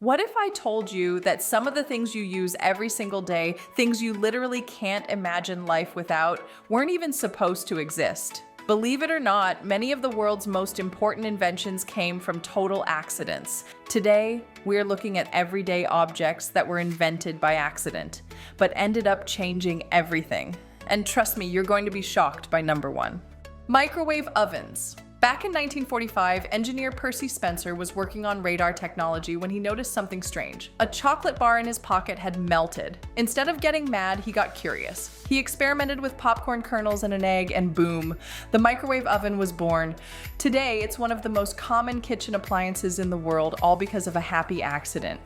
What if I told you that some of the things you use every single day, things you literally can't imagine life without, weren't even supposed to exist? Believe it or not, many of the world's most important inventions came from total accidents. Today, we're looking at everyday objects that were invented by accident, but ended up changing everything. And trust me, you're going to be shocked by number one. Microwave ovens. Back in 1945, engineer Percy Spencer was working on radar technology when he noticed something strange. A chocolate bar in his pocket had melted. Instead of getting mad, he got curious. He experimented with popcorn kernels and an egg, and boom, the microwave oven was born. Today, it's one of the most common kitchen appliances in the world, all because of a happy accident.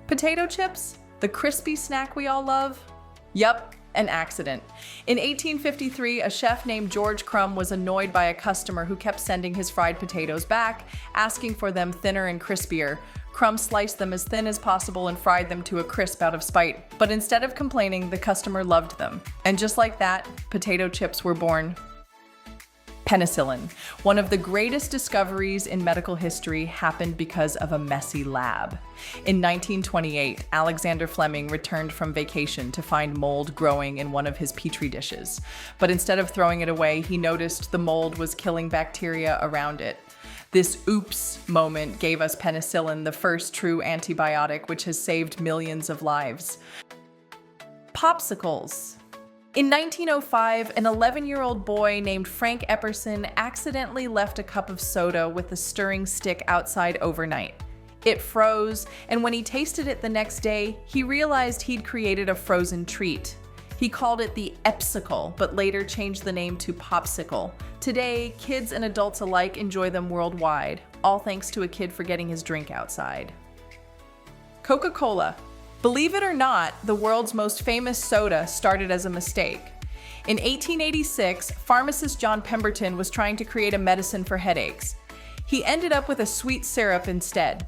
Potato chips? The crispy snack we all love? Yup. An accident. In 1853, a chef named George Crumb was annoyed by a customer who kept sending his fried potatoes back, asking for them thinner and crispier. Crumb sliced them as thin as possible and fried them to a crisp out of spite. But instead of complaining, the customer loved them. And just like that, potato chips were born. Penicillin, one of the greatest discoveries in medical history, happened because of a messy lab. In 1928, Alexander Fleming returned from vacation to find mold growing in one of his petri dishes. But instead of throwing it away, he noticed the mold was killing bacteria around it. This oops moment gave us penicillin, the first true antibiotic, which has saved millions of lives. Popsicles. In 1905, an 11-year-old boy named Frank Epperson accidentally left a cup of soda with a stirring stick outside overnight. It froze, and when he tasted it the next day, he realized he'd created a frozen treat. He called it the Epsicle, but later changed the name to Popsicle. Today, kids and adults alike enjoy them worldwide, all thanks to a kid forgetting his drink outside. Coca-Cola. Believe it or not, the world's most famous soda started as a mistake. In 1886, pharmacist John Pemberton was trying to create a medicine for headaches. He ended up with a sweet syrup instead.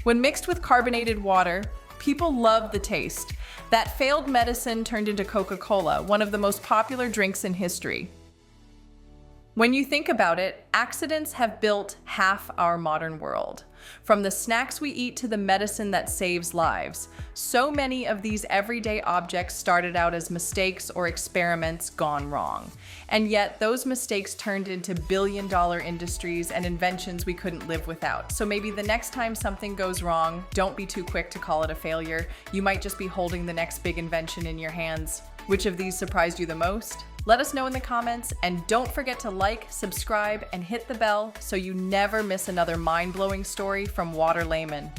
When mixed with carbonated water, people loved the taste. That failed medicine turned into Coca-Cola, one of the most popular drinks in history. When you think about it, accidents have built half our modern world. From the snacks we eat to the medicine that saves lives, so many of these everyday objects started out as mistakes or experiments gone wrong. And yet, those mistakes turned into billion-dollar industries and inventions we couldn't live without. So maybe the next time something goes wrong, don't be too quick to call it a failure. You might just be holding the next big invention in your hands. Which of these surprised you the most? Let us know in the comments, and don't forget to like, subscribe, and hit the bell so you never miss another mind-blowing story from waterlemon.